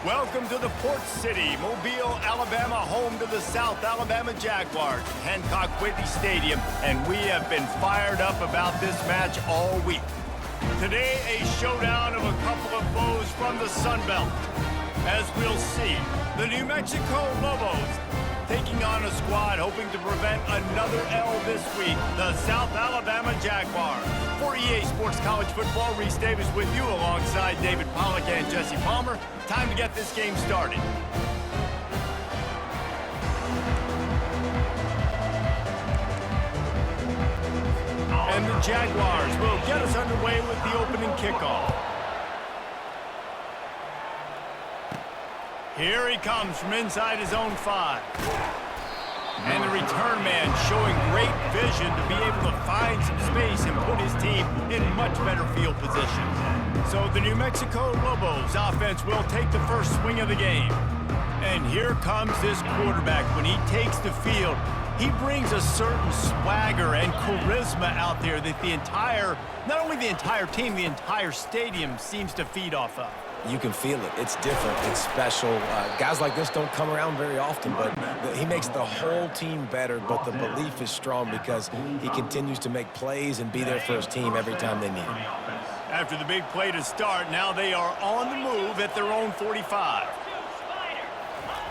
Welcome to the Port City, Mobile, Alabama, home to the South Alabama Jaguars, Hancock Whitney Stadium, and we have been fired up about this match all week. Today, a showdown of a couple of foes from the Sun Belt. As we'll see, the New Mexico Lobos taking on a squad hoping to prevent another L this week, the South Alabama Jaguars. For EA Sports College Football, Reese Davis with you alongside David Pollack and Jesse Palmer. Time to get this game started. And the Jaguars will get us underway with the opening kickoff. Here he comes from inside his own 5. And the return man showing great vision to be able to find some space and put his team in much better field position. So the New Mexico Lobos offense will take the first swing of the game. And here comes this quarterback. When he takes the field, he brings a certain swagger and charisma out there that the entire, not only the entire team, the entire stadium seems to feed off of. You can feel it. It's different. It's special. Guys like this don't come around very often, but he makes the whole team better, but the belief is strong because he continues to make plays and be there for his team every time they need him. After the big play to start, now they are on the move at their own 45.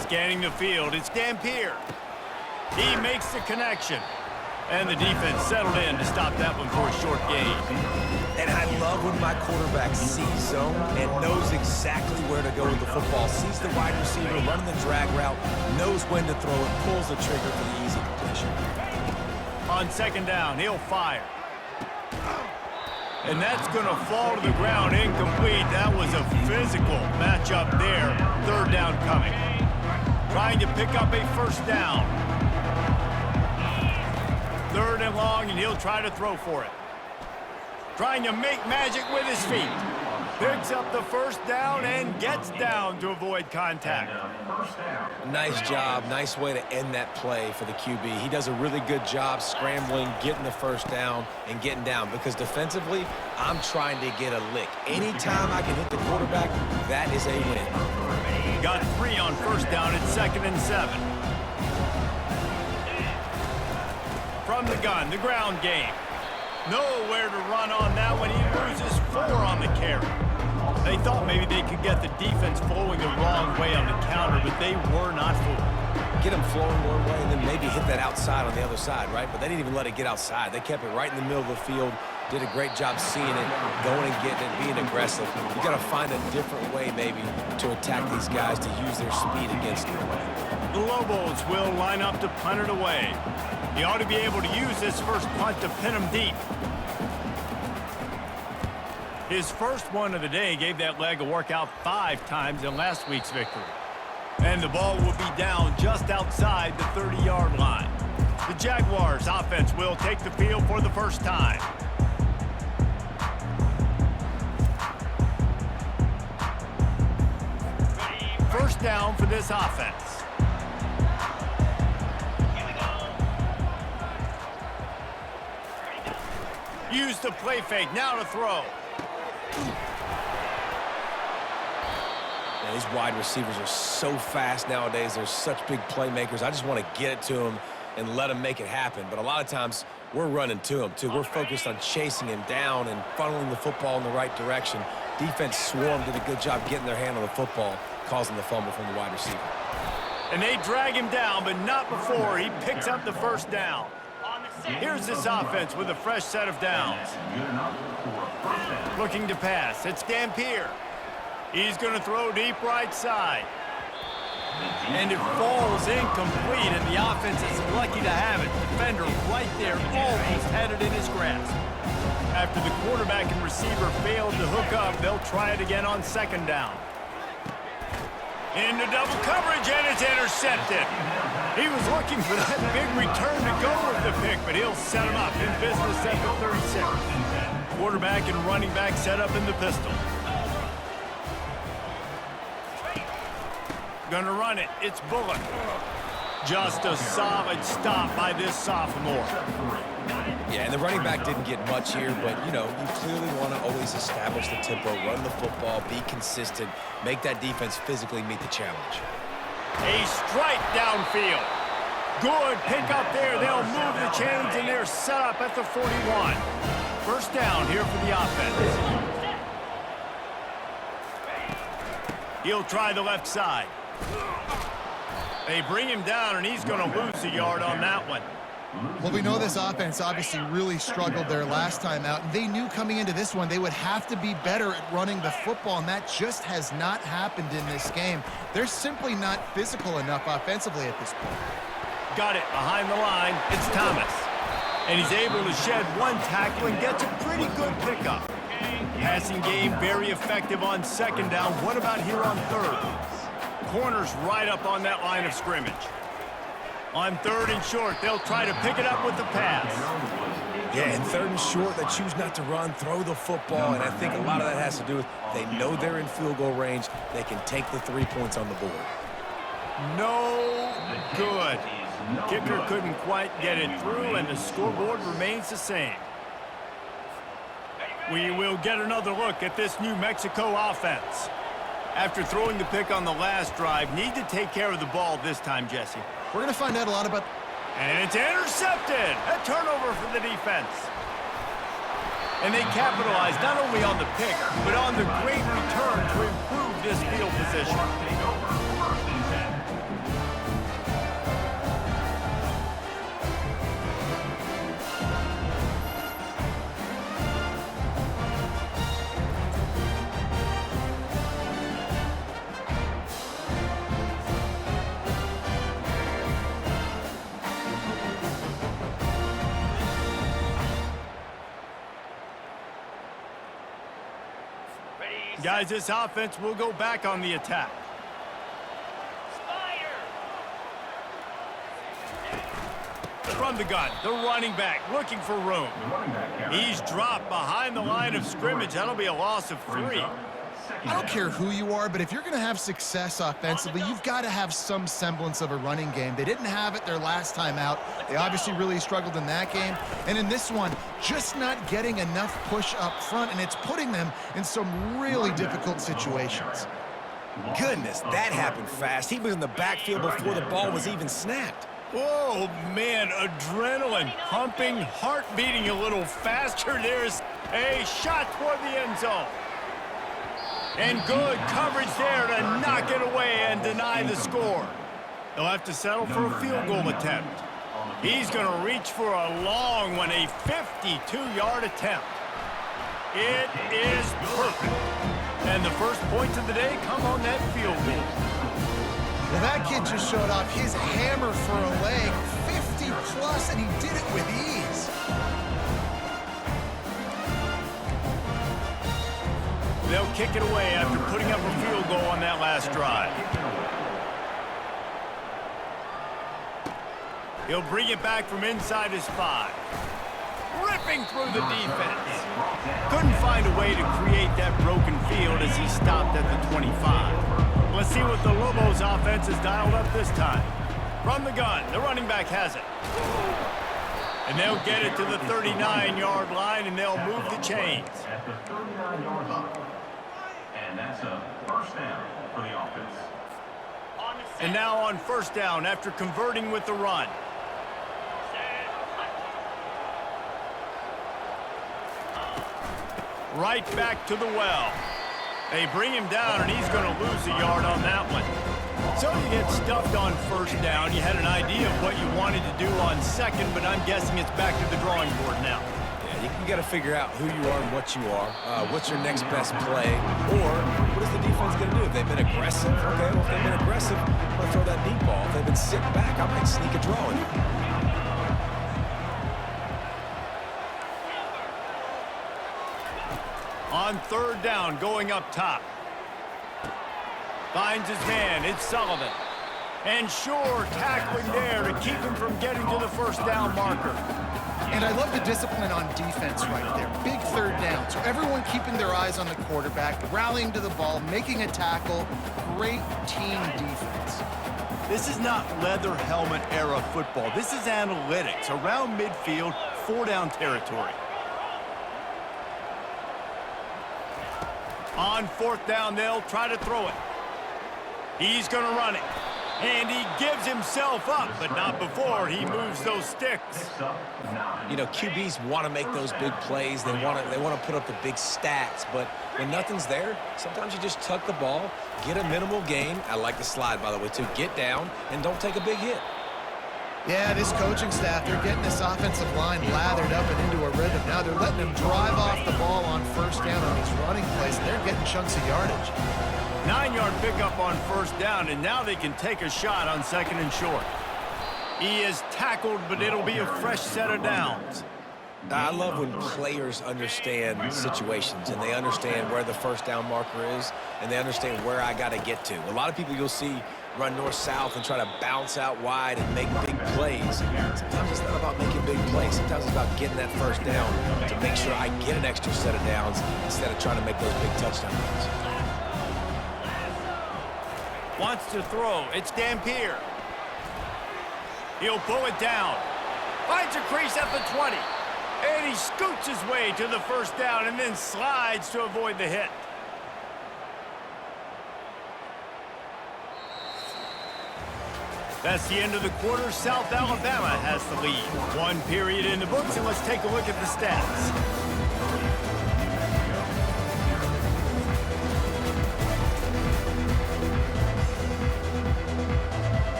Scanning the field, it's Dampier. He makes the connection. And the defense settled in to stop that one for a short gain. And I love when my quarterback sees zone and knows exactly where to go with the football. Sees the wide receiver running the drag route, knows when to throw it, pulls the trigger for the easy completion. On second down, he'll fire. And that's going to fall to the ground incomplete. That was a physical matchup there. Third down coming. Trying to pick up a first down. Third and long, and he'll try to throw for it. Trying to make magic with his feet. Picks up the first down and gets down to avoid contact. Nice job. Nice way to end that play for the QB. He does a really good job scrambling, getting the first down, and getting down. Because defensively, I'm trying to get a lick. Anytime I can hit the quarterback, that is a win. Got 3 on first down at 2nd and 7. From the gun, the ground game. Nowhere to run on that one. He loses 4 on the carry. They thought maybe they could get the defense flowing the wrong way on the counter, but they were not fooled. Get them flowing one way and then maybe hit that outside on the other side, right? But they didn't even let it get outside. They kept it right in the middle of the field. Did a great job seeing it, going and getting it, being aggressive. You got to find a different way maybe to attack these guys to use their speed against them. The Lobos will line up to punt it away. He ought to be able to use this first punt to pin him deep. His first one of the day gave that leg a workout 5 times in last week's victory. And the ball will be down just outside the 30-yard line. The Jaguars offense will take the field for the first time. First down for this offense. Use the play fake, now to throw. Man, these wide receivers are so fast nowadays. They're such big playmakers. I just want to get it to them and let them make it happen. But a lot of times, we're running to them, too. We're focused on chasing him down and funneling the football in the right direction. Defense swarmed, did a good job getting their hand on the football, causing the fumble from the wide receiver. And they drag him down, but not before he picks up the first down. Here's this offense with a fresh set of downs. Looking to pass. It's Dampier. He's going to throw deep right side. And it falls incomplete, and the offense is lucky to have it. Defender right there, almost had it in his grasp. After the quarterback and receiver failed to hook up, they'll try it again on second down. Into double coverage, and it's intercepted. He was looking for that big return to go with the pick, but he'll set him up in business at the 36. Quarterback and running back set up in the pistol. Gonna run it. It's Bullock. Just a solid stop by this sophomore. Yeah, and the running back didn't get much here, but, you know, you clearly want to always establish the tempo, run the football, be consistent, make that defense physically meet the challenge. A strike downfield. Good pick up there. They'll move the chains, and they're set up at the 41. First down here for the offense. He'll try the left side. They bring him down, and he's going to lose a yard on that one. Well, we know this offense obviously really struggled their last time out. They knew coming into this one they would have to be better at running the football, and that just has not happened in this game. They're simply not physical enough offensively at this point. Got it behind the line. It's Thomas. And he's able to shed one tackle and gets a pretty good pickup. Passing game very effective on second down. What about here on third? Corner's right up on that line of scrimmage. On third and short, they'll try to pick it up with the pass. Yeah, in third and short, they choose not to run, throw the football, and I think a lot of that has to do with they know they're in field goal range. They can take the 3 points on the board. No good. Kicker couldn't quite get it through, and the scoreboard remains the same. We will get another look at this New Mexico offense. After throwing the pick on the last drive, need to take care of the ball this time, Jesse. We're going to find out a lot about... And it's intercepted. A turnover for the defense. And they capitalize not only on the pick, but on the great return to improve this field position. Guys, this offense will go back on the attack. From the gun, the running back looking for room. He's dropped behind the line of scrimmage. That'll be a loss of 3. I don't care who you are, but if you're going to have success offensively, you've got to have some semblance of a running game. They didn't have it their last time out. They obviously really struggled in that game. And in this one, just not getting enough push up front, and it's putting them in some really difficult situations. Goodness, that happened fast. He was in the backfield before the ball was even snapped. Oh, man, adrenaline pumping, heart beating a little faster. There's a shot toward the end zone. And good coverage there to knock it away and deny the score. They'll have to settle for a field goal attempt. He's going to reach for a long one, a 52-yard attempt. It is perfect. And the first points of the day come on that field goal. Well, that kid just showed off his hammer for a leg, 50-plus, and he did it with ease. They'll kick it away after putting up a field goal on that last drive. He'll bring it back from inside his 5. Ripping through the defense. Couldn't find a way to create that broken field as he stopped at the 25. Let's see what the Lobos offense has dialed up this time. From the gun, the running back has it. And they'll get it to the 39-yard line, and they'll move the chains. At the 39-yard line. And that's a first down for the offense. And now on first down after converting with the run. Right back to the well. They bring him down, and he's going to lose a yard on that one. So you get stuffed on first down. You had an idea of what you wanted to do on second, but I'm guessing it's back to the drawing board now. You got to figure out who you are and what you are. What's your next best play? Or what is the defense going to do? If they've been aggressive, okay, well, if they've been aggressive, I'll throw that deep ball. If they've been sitting back, I might sneak a draw in. On third down, going up top. Finds his man. It's Sullivan. And Shore tackling there to keep him from getting to the first down marker. And I love the discipline on defense right there. Big third down. So everyone keeping their eyes on the quarterback, rallying to the ball, making a tackle. Great team defense. This is not leather helmet era football. This is analytics. Around midfield, 4-down territory. On 4th down, they'll try to throw it. He's going to run it. And he gives himself up, but not before he moves those sticks. You know, QBs want to make those big plays. They want to put up the big stats, but when nothing's there, sometimes you just tuck the ball, get a minimal gain. I like the slide, by the way, too. Get down and don't take a big hit. Yeah, this coaching staff, they're getting this offensive line lathered up and into a rhythm. Now they're letting them drive off the ball on 1st down on these running plays, and they're getting chunks of yardage. 9-yard pickup on 1st down, and now they can take a shot on 2nd and short. He is tackled, but it'll be a fresh set of downs. I love when players understand situations and they understand where the 1st down marker is and they understand where I got to get to. A lot of people you'll see run north-south and try to bounce out wide and make big plays. Sometimes it's not about making big plays. Sometimes it's about getting that 1st down to make sure I get an extra set of downs instead of trying to make those big touchdown runs. Wants to throw. It's Dampier. He'll pull it down. Finds a crease at the 20. And he scoots his way to the 1st down and then slides to avoid the hit. That's the end of the quarter. South Alabama has the lead. 1 period in the books, and let's take a look at the stats.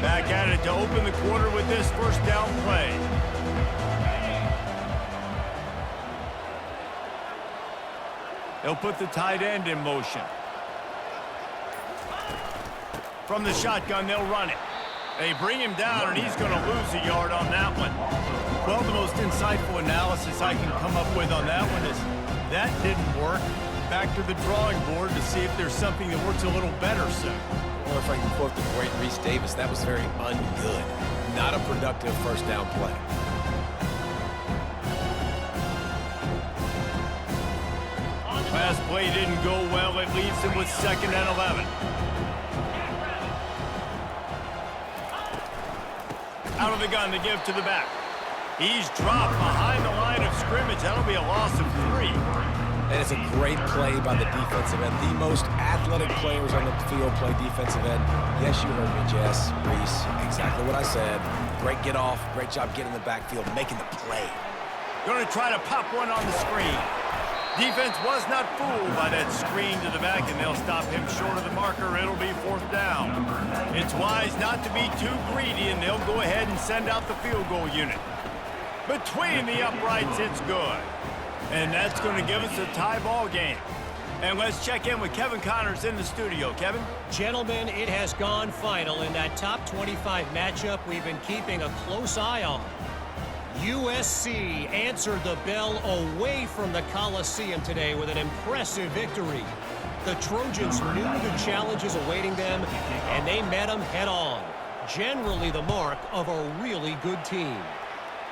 Back at it to open the quarter with this 1st down play. They'll put the tight end in motion. From the shotgun, they'll run it. They bring him down, and he's going to lose a yard on that one. Well, the most insightful analysis I can come up with on that one is that didn't work. Back to the drawing board to see if there's something that works a little better, sir. Or if I can quote the great Reese Davis, that was very ungood. Not a productive 1st down play. Last play didn't go well. It leaves him with 2nd and 11. Out of the gun to give to the back. He's dropped behind the line of scrimmage. That'll be a loss of 3. And it's a great play by the defensive end. The most athletic players on the field play defensive end. Yes, you heard me, Jess, Reese. Exactly what I said. Great get off. Great job getting in the backfield, making the play. Going to try to pop one on the screen. Defense was not fooled by that screen to the back, and they'll stop him short of the marker. It'll be 4th down. It's wise not to be too greedy, and they'll go ahead and send out the field goal unit. Between the uprights, it's good. And that's going to give us a tie ball game. And let's check in with Kevin Connors in the studio. Kevin? Gentlemen, it has gone final in that top 25 matchup we've been keeping a close eye on. USC answered the bell away from the Coliseum today with an impressive victory. The Trojans knew the challenges awaiting them, and they met them head-on. Generally the mark of a really good team.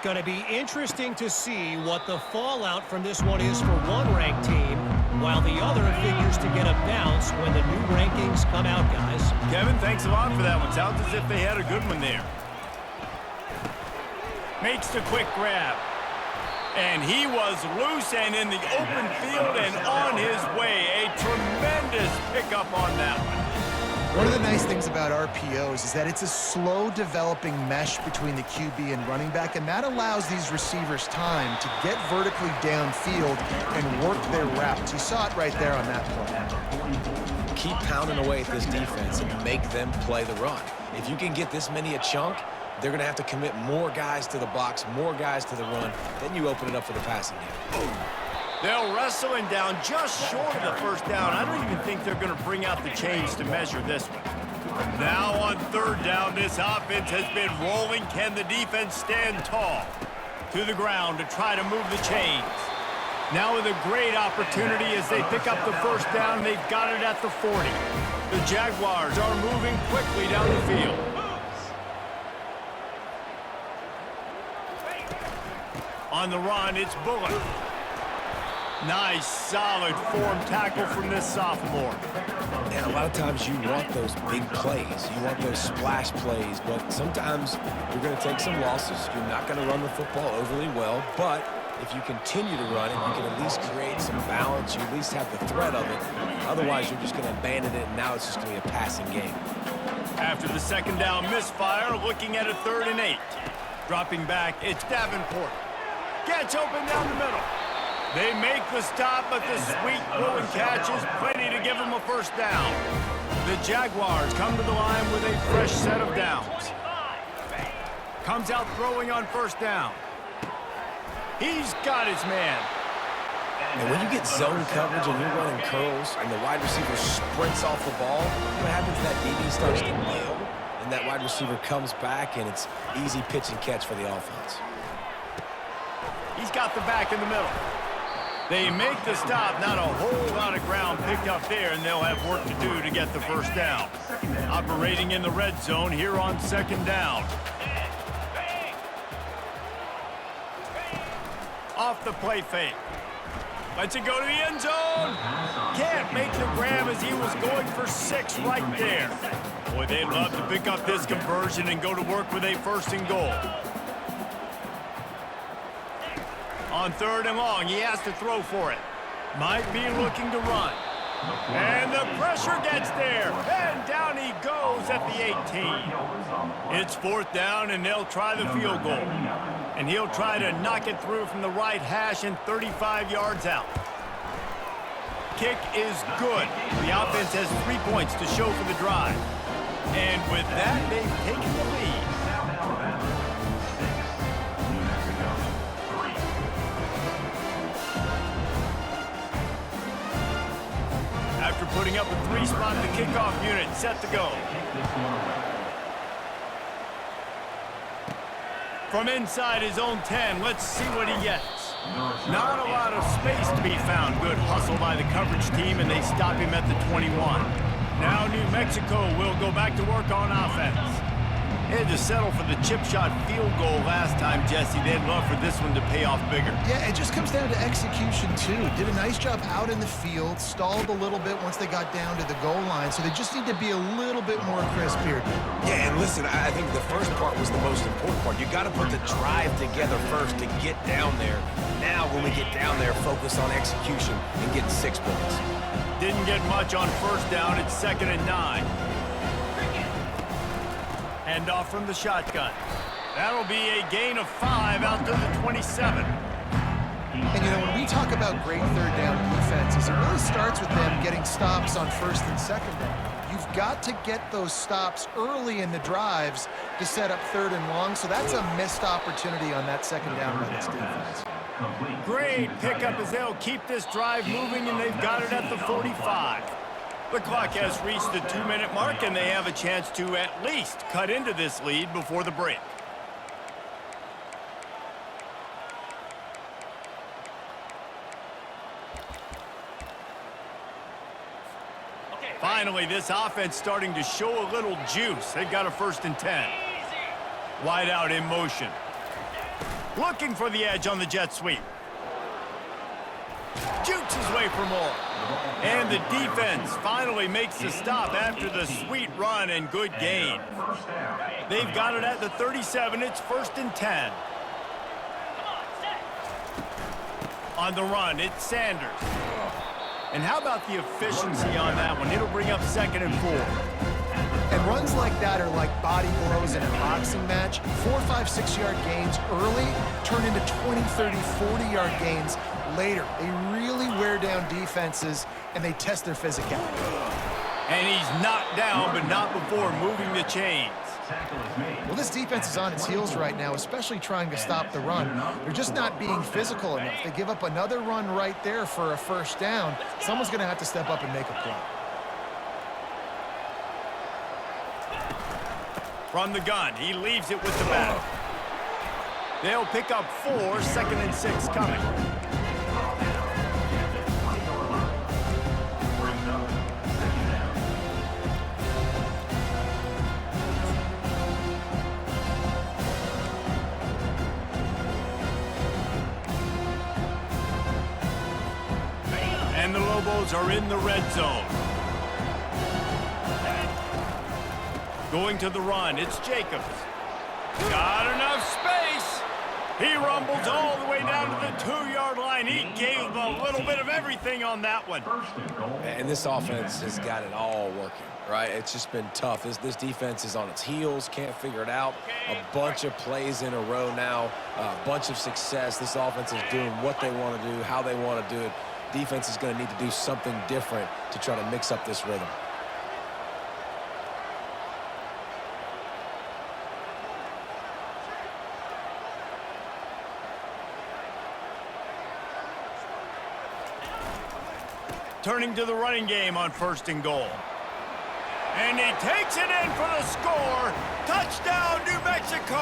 Going to be interesting to see what the fallout from this one is for one ranked team, while the other figures to get a bounce when the new rankings come out, guys. Kevin, thanks a lot for that one. Sounds as if they had a good one there. Makes the quick grab. And he was loose and in the open field and on his way. A tremendous pickup on that one. One of the nice things about RPOs is that it's a slow developing mesh between the QB and running back, and that allows these receivers time to get vertically downfield and work their routes. You saw it right there on that play. Keep pounding away at this defense and make them play the run. If you can get this many a chunk, they're going to have to commit more guys to the box, more guys to the run. Then you open it up for the passing game. They'll wrestle him down just short of the 1st down. I don't even think they're going to bring out the chains to measure this one. Now on 3rd down, this offense has been rolling. Can the defense stand tall? To the ground to try to move the chains. Now with a great opportunity as they pick up the 1st down. They've got it at the 40. The Jaguars are moving quickly down the field. On the run, it's Bullock. Nice, solid form tackle from this sophomore. And a lot of times you want those big plays. You want those splash plays, but sometimes you're going to take some losses. You're not going to run the football overly well, but if you continue to run it, you can at least create some balance. You at least have the threat of it. Otherwise, you're just going to abandon it, and now it's just going to be a passing game. After the second down misfire, looking at a 3rd and 8. Dropping back, it's Davenport. Gets open down the middle. They make the stop, but the sweet throwing catch is plenty to give them a first down. The Jaguars come to the line with a fresh set of downs. Comes out throwing on first down. He's got his man. And when you get zone coverage and you're running curls and the wide receiver sprints off the ball, what happens is that DB starts to kneel, and that wide receiver comes back, and it's easy pitch and catch for the offense. He's got the back in the middle. They make the stop. Not a whole lot of ground picked up there, and they'll have work to do to get the first down. Operating in the red zone here on 2nd down. Off the play fake. Lets it go to the end zone. Can't make the grab as he was going for 6 right there. Boy, they'd love to pick up this conversion and go to work with a 1st and goal. On 3rd and long, he has to throw for it. Might be looking to run. And the pressure gets there. And down he goes at the 18. It's 4th down, and they'll try the field goal. And he'll try to knock it through from the right hash and 35 yards out. Kick is good. The offense has 3 points to show for the drive. And with that, they've taken the lead. After putting up a 3 spot, the kickoff unit set to go. From inside his own 10, let's see what he gets. Not a lot of space to be found. Good hustle by the coverage team, and they stop him at the 21. Now New Mexico will go back to work on offense. They had to settle for the chip shot field goal last time, Jesse. They'd love for this one to pay off bigger. Yeah, it just comes down to execution, too. Did a nice job out in the field, stalled a little bit once they got down to the goal line, so they just need to be a little bit more crisp here. Yeah, and listen, I think the first part was the most important part. You got to put the drive together first to get down there. Now, when we get down there, focus on execution and getting 6 points. Didn't get much on 1st down. It's 2nd and 9. Hand off from the shotgun. That'll be a gain of 5 out to the 27. And, you know, when we talk about great 3rd down defenses, it really starts with them getting stops on 1st and 2nd down. You've got to get those stops early in the drives to set up 3rd and long, so that's a missed opportunity on that 2nd down by this defense. Great pickup as they'll keep this drive moving, and they've got it at the 45. The clock has reached the 2-minute mark, and they have a chance to at least cut into this lead before the break. Finally, this offense starting to show a little juice. They've got a 1st and 10. Wide out in motion. Looking for the edge on the jet sweep. Jukes his way for more. And the defense finally makes the stop after the sweet run and good gain. They've got it at the 37. It's 1st and 10. On the run, it's Sanders. And how about the efficiency on that one? It'll bring up 2nd and 4. And runs like that are like body blows in a boxing match. 4, 5, 6-yard gains early turn into 20, 30, 40-yard gains later. They really wear down defenses, and they test their physicality. And he's knocked down, but not before moving the chains. Well, this defense is on its heels right now, especially trying to stop the run. They're just not being physical enough. They give up another run right there for a 1st down. Someone's going to have to step up and make a play. From the gun, he leaves it with the back. They'll pick up 4, 2nd and 6 coming. Lobos are in the red zone. Going to the run, it's Jacobs. Got enough space. He rumbles all the way down to the 2-yard line. He gave a little bit of everything on that one. And this offense has got it all working, right? It's just been tough. This defense is on its heels, can't figure it out. A bunch of plays in a row now, a bunch of success. This offense is doing what they want to do, how they want to do it. Defense is going to need to do something different to try to mix up this rhythm. Turning to the running game on 1st and goal. And he takes it in for the score. Touchdown, New Mexico.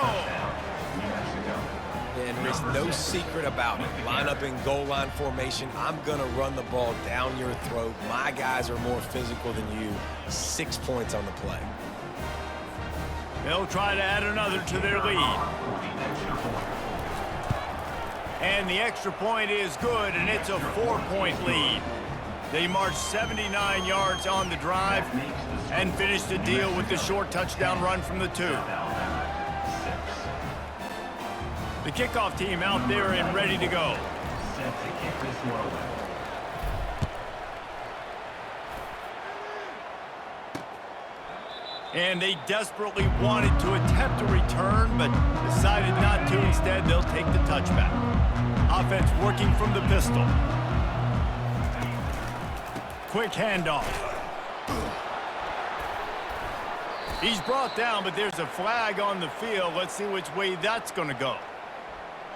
And there's no secret about it. Line up in goal line formation. I'm going to run the ball down your throat. My guys are more physical than you. 6 points on the play. They'll try to add another to their lead. And the extra point is good, and it's a 4-point lead. They marched 79 yards on the drive and finished the deal with the short touchdown run from the 2. The kickoff team out there and ready to go. And they desperately wanted to attempt a return, but decided not to. Instead, they'll take the touchback. Offense working from the pistol. Quick handoff. He's brought down, but there's a flag on the field. Let's see which way that's going to go.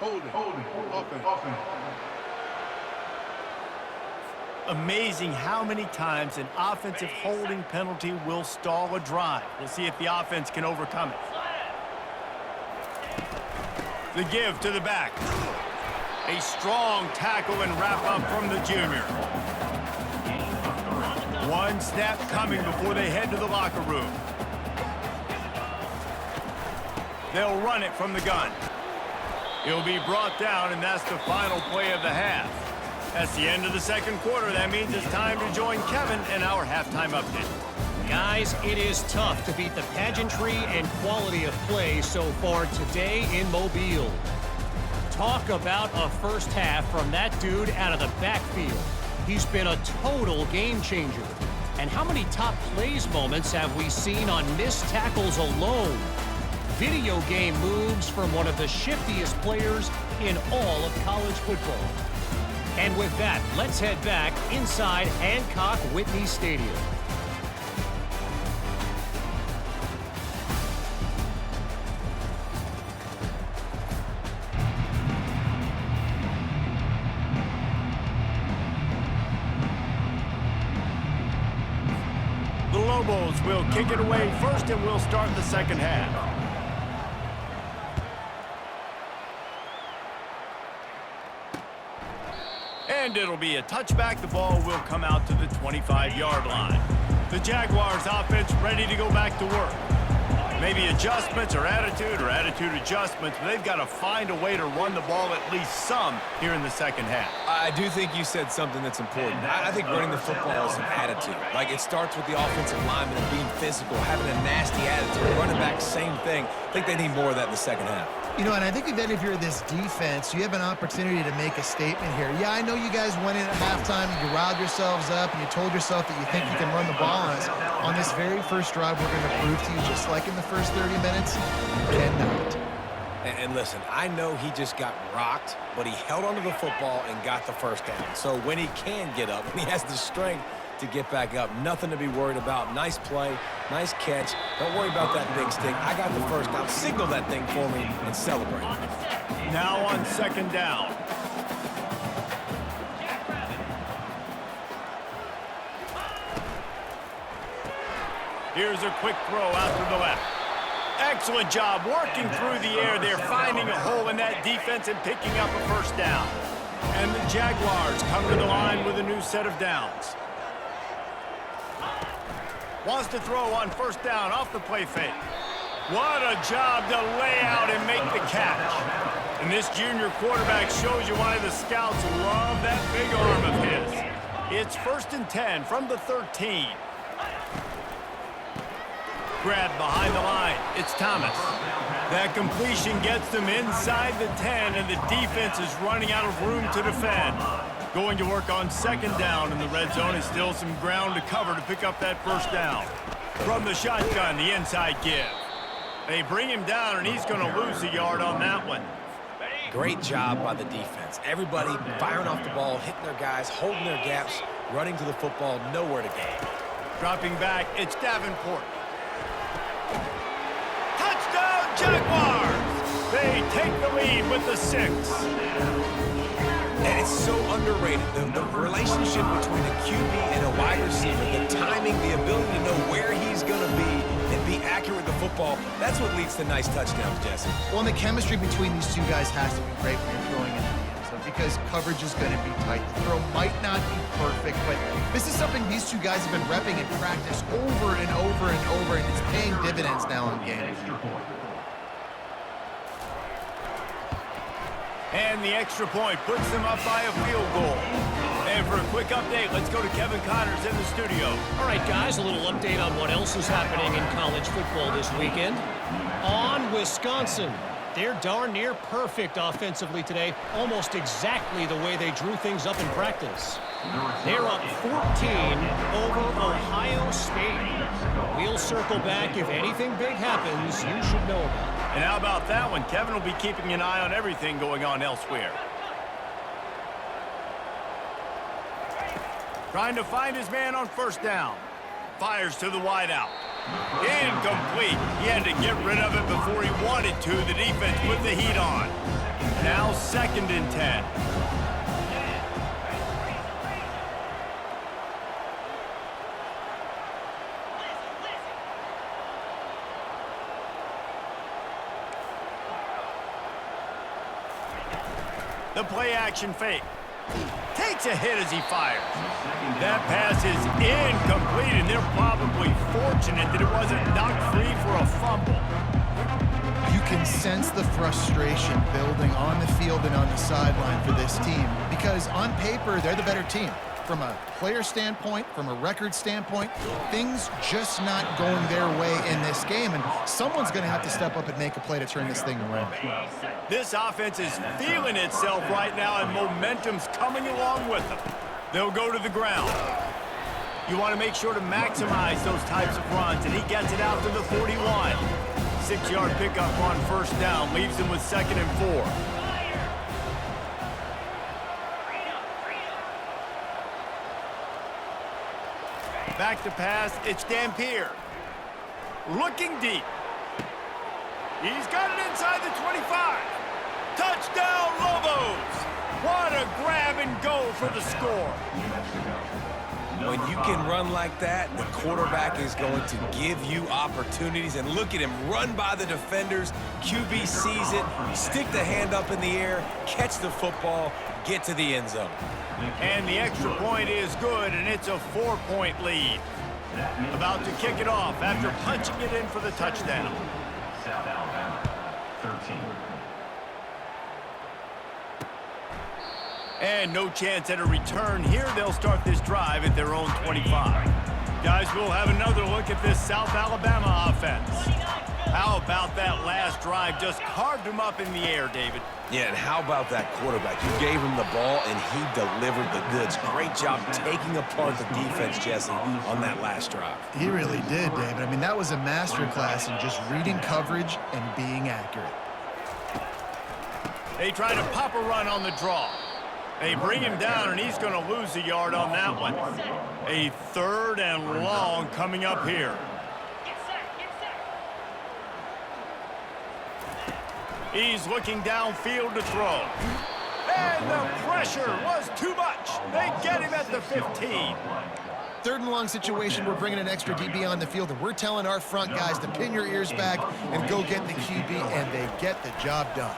Holding. Offense. Amazing how many times an offensive holding penalty will stall a drive. We'll see if the offense can overcome it. The give to the back. A strong tackle and wrap up from the junior. One snap coming before they head to the locker room. They'll run it from the gun. He'll be brought down, and that's the final play of the half. That's the end of the 2nd quarter. That means it's time to join Kevin in our halftime update. Guys, it is tough to beat the pageantry and quality of play so far today in Mobile. Talk about a first half from that dude out of the backfield. He's been a total game changer. And how many top plays moments have we seen on missed tackles alone? Video game moves from one of the shiftiest players in all of college football. And with that, let's head back inside Hancock Whitney Stadium. The Lobos will kick it away first, and we'll start the 2nd half. And it'll be a touchback. The ball will come out to the 25-yard line. The Jaguars offense ready to go back to work. Maybe adjustments or attitude adjustments, but they've got to find a way to run the ball at least some here in the 2nd half. I do think you said something that's important. I think running the football is an attitude. Like, it starts with the offensive lineman and being physical, having a nasty attitude. Running back, same thing. I think they need more of that in the 2nd half. You know, and I think that if you're this defense, you have an opportunity to make a statement here. Yeah, I know you guys went in at halftime, you riled yourselves up, and you told yourself that you think you can run the ball on us. On this very first drive, we're going to prove to you, just like in the first 30 minutes, you cannot. And listen, I know he just got rocked, but he held onto the football and got the first down. So when he can get up, when he has the strength to get back up, nothing to be worried about. Nice play, nice catch. Don't worry about that big stick. I got the first down. Signal that thing for me and celebrate. Now on 2nd down. Here's a quick throw out to the left. Excellent job working through the air there, finding a hole in that defense and picking up a first down. And the Jaguars come to the line with a new set of downs. Wants to throw on 1st down off the play fake. What a job to lay out and make the catch. And this junior quarterback shows you why the scouts love that big arm of his. It's 1st and 10 from the 13. Grabbed behind the line. It's Thomas. That completion gets them inside the 10, and the defense is running out of room to defend. Going to work on 2nd down in the red zone. Is still some ground to cover to pick up that 1st down. From the shotgun, the inside give. They bring him down, and he's going to lose a yard on that one. Great job by the defense. Everybody firing off the ball, hitting their guys, holding their gaps, running to the football, nowhere to go. Dropping back, it's Davenport. Touchdown, Jaguars! They take the lead with the 6. And it's so underrated. The relationship between a QB and a wide receiver, the timing, the ability to know where he's going to be and be accurate with the football, that's what leads to nice touchdowns, Jesse. Well, and the chemistry between these two guys has to be great when you're throwing into the end zone because coverage is going to be tight. The throw might not be perfect, but this is something these two guys have been repping in practice over and over and over, and it's paying dividends now in games. And the extra point puts them up by a field goal. And for a quick update, let's go to Kevin Connors in the studio. All right, guys, a little update on what else is happening in college football this weekend. On Wisconsin. They're darn near perfect offensively today, almost exactly the way they drew things up in practice. They're up 14 over Ohio State. We'll circle back. If anything big happens, you should know about it. And how about that one? Kevin will be keeping an eye on everything going on elsewhere. Trying to find his man on 1st down. Fires to the wideout. Incomplete. He had to get rid of it before he wanted to. The defense put the heat on. Now 2nd and 10. The play-action fake. Takes a hit as he fires. That pass is incomplete, and they're probably fortunate that it wasn't knocked free for a fumble. You can sense the frustration building on the field and on the sideline for this team because on paper, they're the better team. From a player standpoint, from a record standpoint, things just not going their way in this game, and someone's going to have to step up and make a play to turn this thing around. This offense is feeling itself right now, and momentum's coming along with them. They'll go to the ground. You want to make sure to maximize those types of runs, and he gets it out to the 41. 6-yard pickup on 1st down, leaves him with 2nd and 4. Back to pass, it's Dampier. Looking deep. He's got it inside the 25. Touchdown, Lobos! What a grab and go for the score. When you can run like that, the quarterback is going to give you opportunities. And look at him run by the defenders. QB sees it, stick the hand up in the air, catch the football, get to the end zone. And the extra point is good, and it's a 4-point lead. About to kick it off after punching it in for the touchdown. South Alabama, 13. And no chance at a return here. They'll start this drive at their own 25. Guys, we'll have another look at this South Alabama offense. How about that last drive? Just carved him up in the air, David. Yeah, and how about that quarterback? You gave him the ball, and he delivered the goods. Great job taking apart the defense, Jesse, on that last drive. He really did, David. I mean, that was a masterclass in just reading coverage and being accurate. They try to pop a run on the draw. They bring him down, and he's going to lose a yard on that one. A 3rd and long coming up here. He's looking downfield to throw. And the pressure was too much. They get him at the 15. 3rd and long situation, we're bringing an extra DB on the field, and we're telling our front guys to pin your ears back and go get the QB, and they get the job done.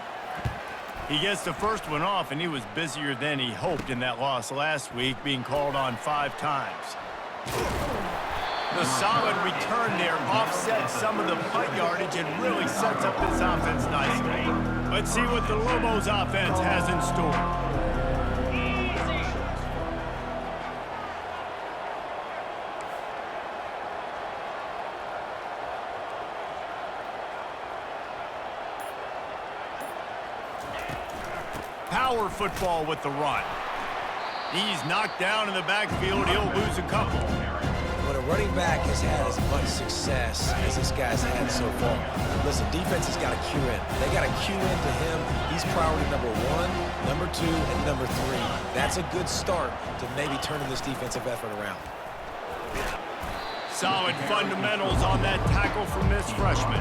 He gets the first one off, and he was busier than he hoped in that loss last week, being called on 5 times. The solid return there offsets some of the punt yardage and really sets up this offense nicely. Let's see what the Lobos offense has in store. power football with the run. He's knocked down in the backfield. He'll lose a couple. When a running back has had as much success as this guy's had so far, listen, defense has got to cue in. They got to cue into him. He's priority number 1, number 2, and number 3. That's a good start to maybe turning this defensive effort around. Solid fundamentals on that tackle from this freshman.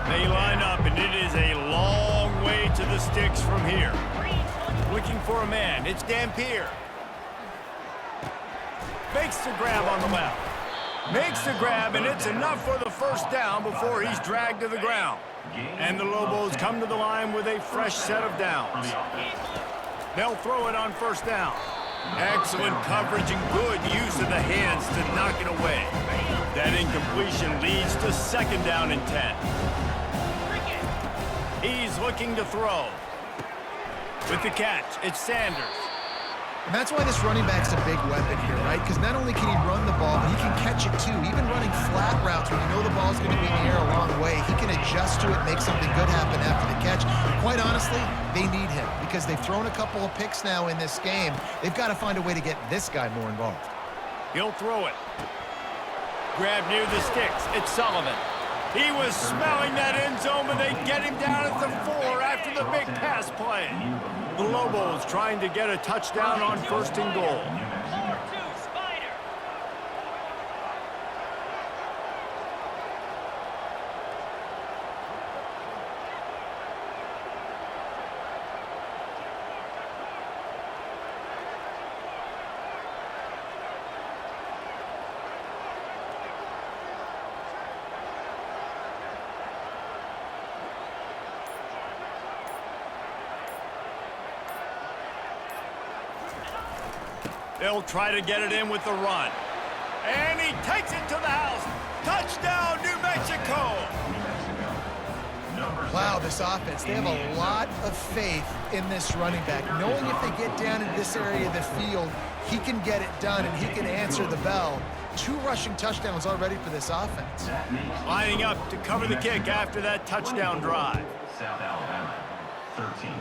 They line up, and it is a long way to the sticks from here. Looking for a man. It's Dampier. Makes the grab on the left. Makes the grab, and it's enough for the first down before he's dragged to the ground. And the Lobos come to the line with a fresh set of downs. They'll throw it on first down. Excellent coverage and good use of the hands to knock it away. That incompletion leads to second down and 10. He's looking to throw. With the catch, it's Sanders. And that's why this running back's a big weapon here, right? Because not only can he run the ball, but he can catch it too. Even running flat routes when you know the ball's going to be in the air a long way, he can adjust to it, make something good happen after the catch. Quite honestly, they need him because they've thrown a couple of picks now in this game. They've got to find a way to get this guy more involved. He'll throw it. Grab near the sticks. It's Sullivan. He was smelling that end zone, but they get him down at the 4 after the big pass play. The Lobos trying to get a touchdown on first and goal. They'll try to get it in with the run. And he takes it to the house. Touchdown, New Mexico! Wow, this offense, they have a lot of faith in this running back. Knowing if they get down in this area of the field, he can get it done and he can answer the bell. 2 rushing touchdowns already for this offense. Lining up to cover the kick after that touchdown drive. South Alabama, 13.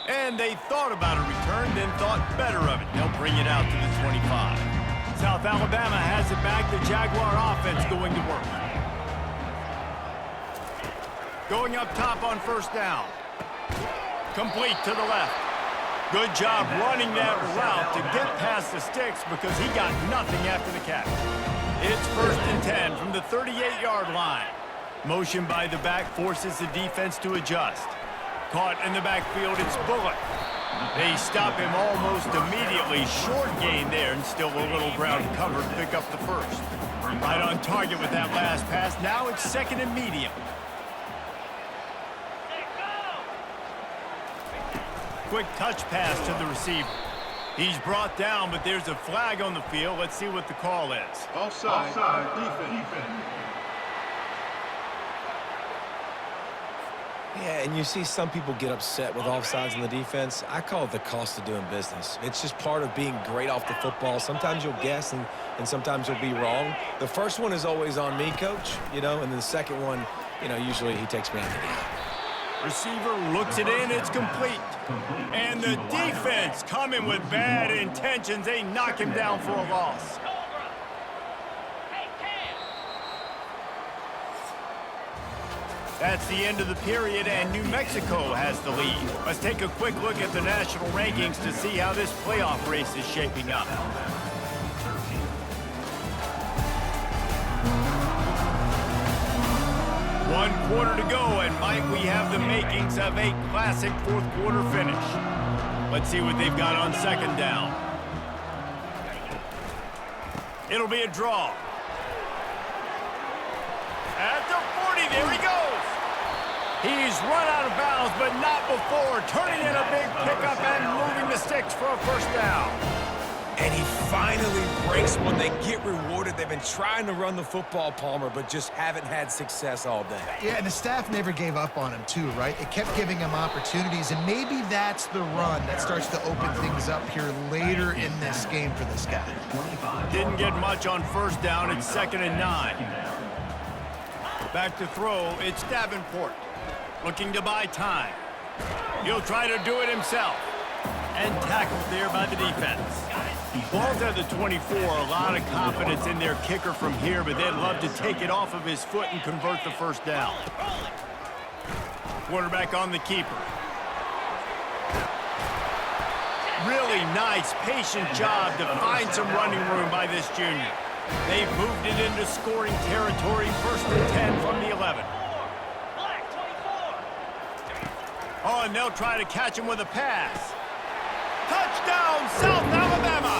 And they thought about a return, then thought better of it. They'll bring it out to the 25. South Alabama has it back. The Jaguar offense going to work. Going up top on first down. Complete to the left. Good job running that route to get past the sticks because he got nothing after the catch. It's first and 10 from the 38-yard line. Motion by the back forces the defense to adjust. Caught in the backfield, it's Bullock. They stop him almost immediately. Short gain there and still a little ground cover to pick up the first. Right on target with that last pass. Now it's second and medium. Quick touch pass to the receiver. He's brought down, but there's a flag on the field. Let's see what the call is. Offside. Defense. Yeah, and you see some people get upset with offsides in the defense. I call it the cost of doing business. It's just part of being great off the football. Sometimes you'll guess and sometimes you'll be wrong. The first one is always on me, coach, and then the second one, usually he takes me out to the out. Receiver looks it in, it's complete. And the defense coming with bad intentions. They knock him down for a loss. That's the end of the period, and New Mexico has the lead. Let's take a quick look at the national rankings to see how this playoff race is shaping up. One quarter to go, and might we have the makings of a classic fourth quarter finish. Let's see what they've got on second down. It'll be a draw. At the 40, there he goes. He's run out of bounds, but not before. Turning in a big pickup and moving the sticks for a first down. And he finally breaks one. They get rewarded. They've been trying to run the football, Palmer, but just haven't had success all day. Yeah, and the staff never gave up on him too, right? It kept giving him opportunities, and maybe that's the run that starts to open things up here later in this game for this guy. Didn't get much on first down. It's second and 9. Back to throw, it's Davenport. Looking to buy time. He'll try to do it himself. And tackled there by the defense. Ball's at the 24, a lot of confidence in their kicker from here, but they'd love to take it off of his foot and convert the first down. Quarterback on the keeper. Really nice, patient job to find some running room by this junior. They've moved it into scoring territory, 1st and 10 from the 11. Oh, and they'll try to catch him with a pass. Touchdown, South Alabama!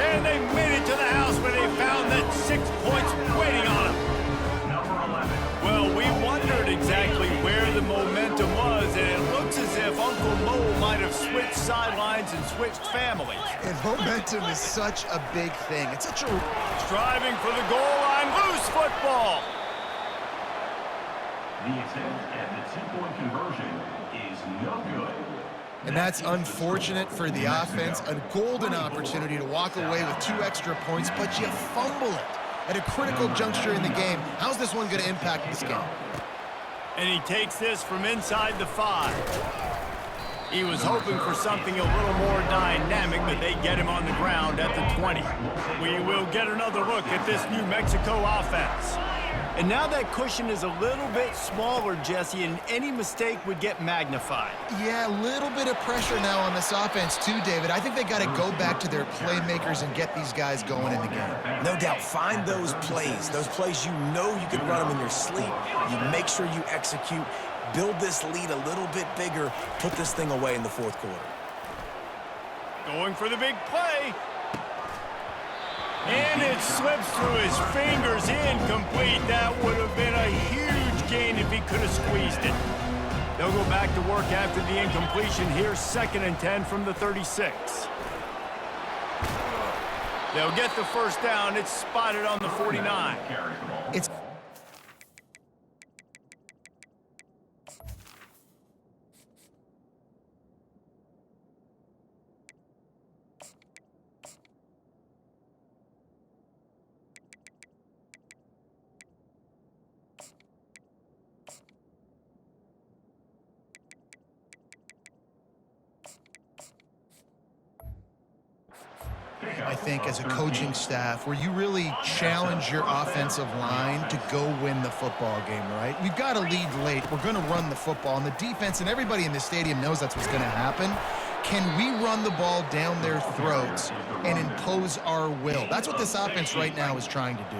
And they made it to the house where they found that 6 points waiting on them. Number 11. Well, we wondered exactly where the momentum was, and it looks as if Uncle Mo might have switched sidelines and switched families. And momentum is such a big thing. It's such a... Striving for the goal line, loose football. The attempt at the 2-point conversion is no good. And that's unfortunate for the offense. A golden opportunity to walk away with 2 extra points, but you fumble it at a critical juncture in the game. How's this one going to impact this game? And he takes this from inside the 5. He was hoping for something a little more dynamic, but they get him on the ground at the 20. We will get another look at this New Mexico offense. And now that cushion is a little bit smaller, Jesse, and any mistake would get magnified. Yeah, a little bit of pressure now on this offense too, David. I think they got to go back to their playmakers and get these guys going in the game. No doubt, find those plays you know you can run them in your sleep. You make sure you execute, build this lead a little bit bigger, put this thing away in the 4th quarter. Going for the big play. And it slips through his fingers, incomplete. That would have been a huge gain if he could have squeezed it. They'll go back to work after the incompletion. Here's 2nd and 10 from the 36. They'll get the first down. It's spotted on the 49. It's I think, as a coaching staff, where you really challenge your offensive line to go win the football game, right? We've got to lead late. We're going to run the football, and the defense and everybody in the stadium knows that's what's going to happen. Can we run the ball down their throats and impose our will? That's what this offense right now is trying to do.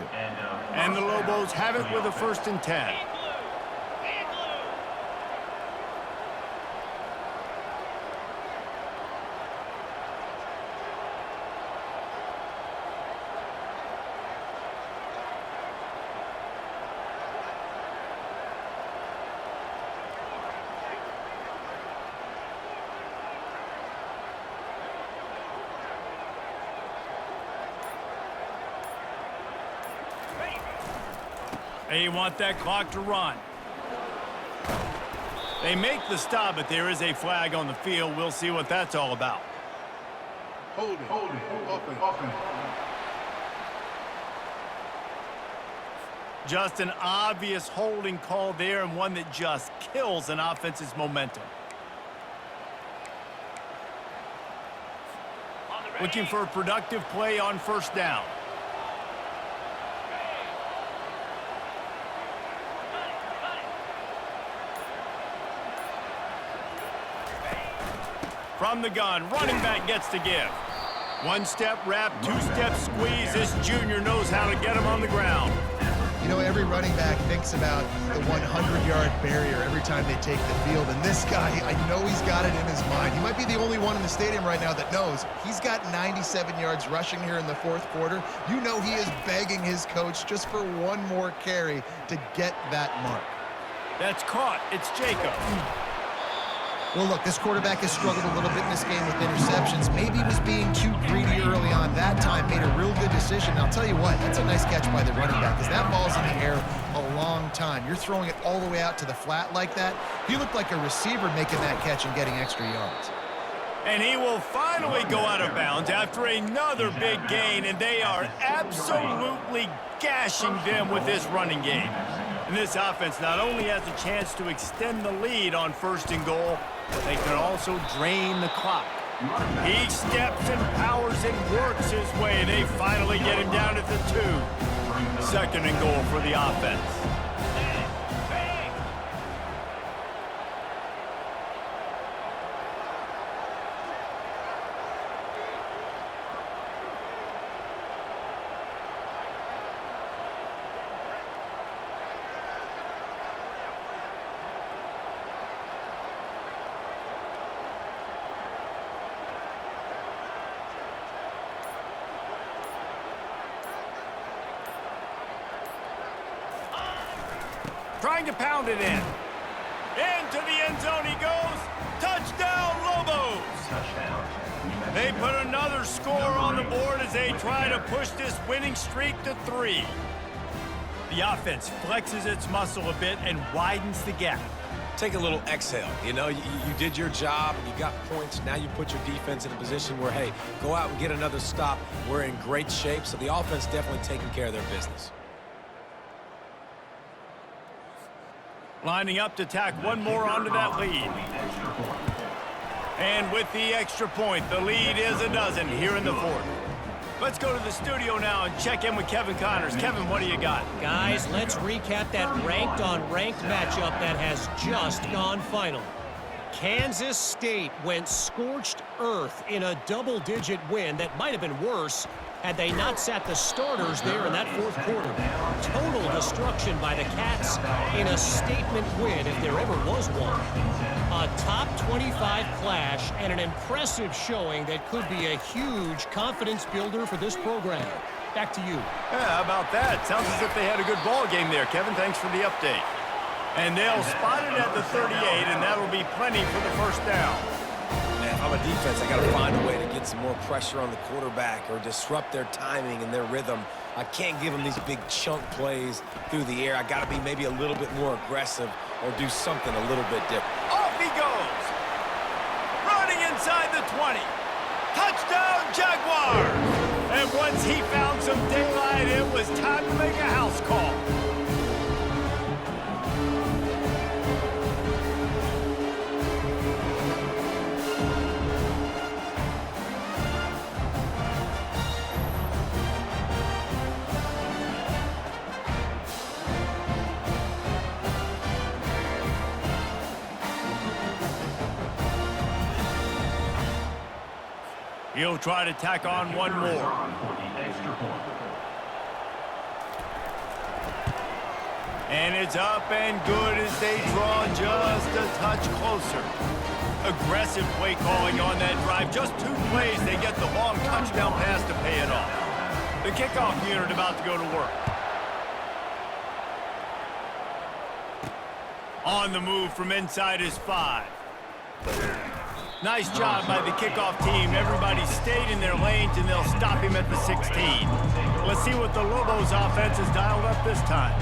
And the Lobos have it with a 1st and 10. They want that clock to run. They make the stop, but there is a flag on the field. We'll see what that's all about. Hold it. Offense. Just an obvious holding call there, and one that just kills an offense's momentum. Looking for a productive play on 1st down. From the gun, running back gets to give. 1-step wrap, 2-step squeeze. This junior knows how to get him on the ground. You know, every running back thinks about the 100-yard barrier every time they take the field. And this guy, I know he's got it in his mind. He might be the only one in the stadium right now that knows he's got 97 yards rushing here in the 4th quarter. You know he is begging his coach just for one more carry to get that mark. That's caught. It's Jacob. Well, look, this quarterback has struggled a little bit in this game with interceptions. Maybe he was being too greedy early on. That time made a real good decision. And I'll tell you what, that's a nice catch by the running back, because that ball's in the air a long time. You're throwing it all the way out to the flat like that. He looked like a receiver making that catch and getting extra yards. And he will finally go out of bounds after another big gain, and they are absolutely gashing them with this running game. And And this offense not only has a chance to extend the lead on 1st and goal, but they can also drain the clock. He steps and powers and works his way. They finally get him down at the 2. 2nd and goal for the offense. Trying to pound it in. Into the end zone he goes. Touchdown, Lobos! They put another score on the board as they try to push this winning streak to 3. The offense flexes its muscle a bit and widens the gap. Take a little exhale. You know, you did your job, you got points. Now you put your defense in a position where, hey, go out and get another stop. We're in great shape, so the offense definitely taking care of their business. Lining up to tack one more onto that lead. And with the extra point, the lead is a dozen here in the 4th. Let's go to the studio now and check in with Kevin Connors. Kevin, what do you got? Guys, let's recap that ranked-on-ranked matchup that has just gone final. Kansas State went scorched earth in a double-digit win that might have been worse had they not sat the starters there in that 4th quarter. Total destruction by the Cats in a statement win, if there ever was one. A top 25 clash and an impressive showing that could be a huge confidence builder for this program. Back to you. Yeah, how about that? Sounds as if they had a good ball game there, Kevin. Thanks for the update. And they'll spot it at the 38, and that'll be plenty for the 1st down. Man, if I'm a defense, I got to find a way to get some more pressure on the quarterback or disrupt their timing and their rhythm. I can't give them these big chunk plays through the air. I got to be maybe a little bit more aggressive or do something a little bit different. Off he goes. Running inside the 20. Touchdown, Jaguars! And once he found some daylight, it was time to make a house call. He'll try to tack on one more. And it's up and good as they draw just a touch closer. Aggressive play calling on that drive. Just 2 plays, they get the long touchdown pass to pay it off. The kickoff unit about to go to work. On the move from inside his 5. Nice job by the kickoff team. Everybody stayed in their lanes, and they'll stop him at the 16. Let's see what the Lobos offense has dialed up this time.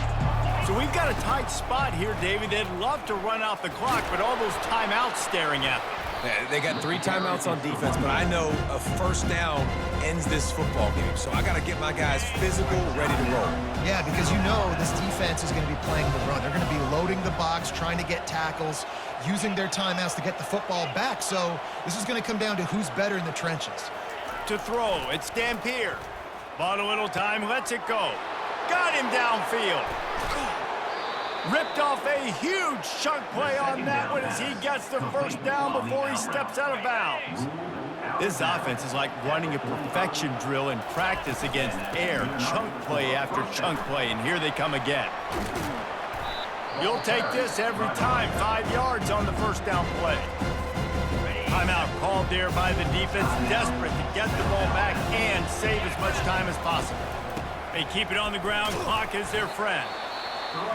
So we've got a tight spot here, David. They'd love to run out the clock, but all those timeouts staring at them. Yeah, they got 3 timeouts on defense, but I know a 1st down ends this football game. So I got to get my guys physical, ready to roll. Yeah, because you know this defense is going to be playing the run. They're going to be loading the box, trying to get tackles, using their timeouts to get the football back. So this is going to come down to who's better in the trenches. To throw, it's Dampier. Bought a little time, lets it go. Got him downfield. Ripped off a huge chunk play on that one as he gets the 1st down before he steps out of bounds. This offense is like running a perfection drill in practice against air, chunk play after chunk play, and here they come again. You'll take this every time. 5 yards on the 1st down play. Timeout called there by the defense, desperate to get the ball back and save as much time as possible. They keep it on the ground. Clock is their friend.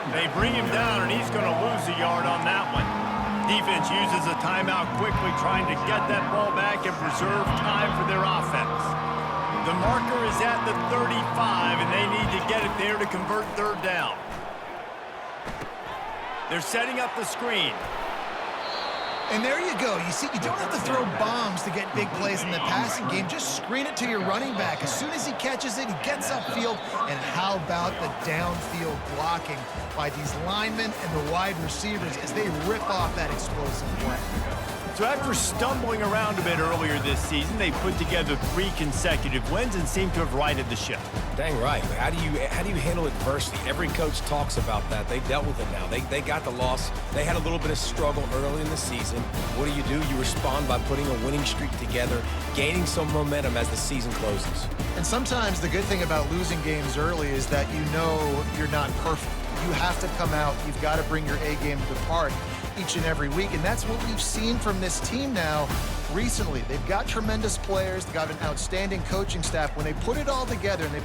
They bring him down, and he's going to lose a yard on that one. Defense uses a timeout quickly, trying to get that ball back and preserve time for their offense. The marker is at the 35, and they need to get it there to convert 3rd down. They're setting up the screen. And there you go. You see, you don't have to throw bombs to get big plays in the passing game. Just screen it to your running back. As soon as he catches it, he gets upfield. And how about the downfield blocking by these linemen and the wide receivers as they rip off that explosive play? So after stumbling around a bit earlier this season, they put together 3 consecutive wins and seem to have righted the ship. Dang right. How do you handle adversity? Every coach talks about that. They dealt with it now. They got the loss. They had a little bit of struggle early in the season. What do? You respond by putting a winning streak together, gaining some momentum as the season closes. And sometimes the good thing about losing games early is that you know you're not perfect. You have to come out. You've got to bring your A game to the party each and every week, and that's what we've seen from this team now recently. They've got tremendous players. They've got an outstanding coaching staff. When they put it all together and they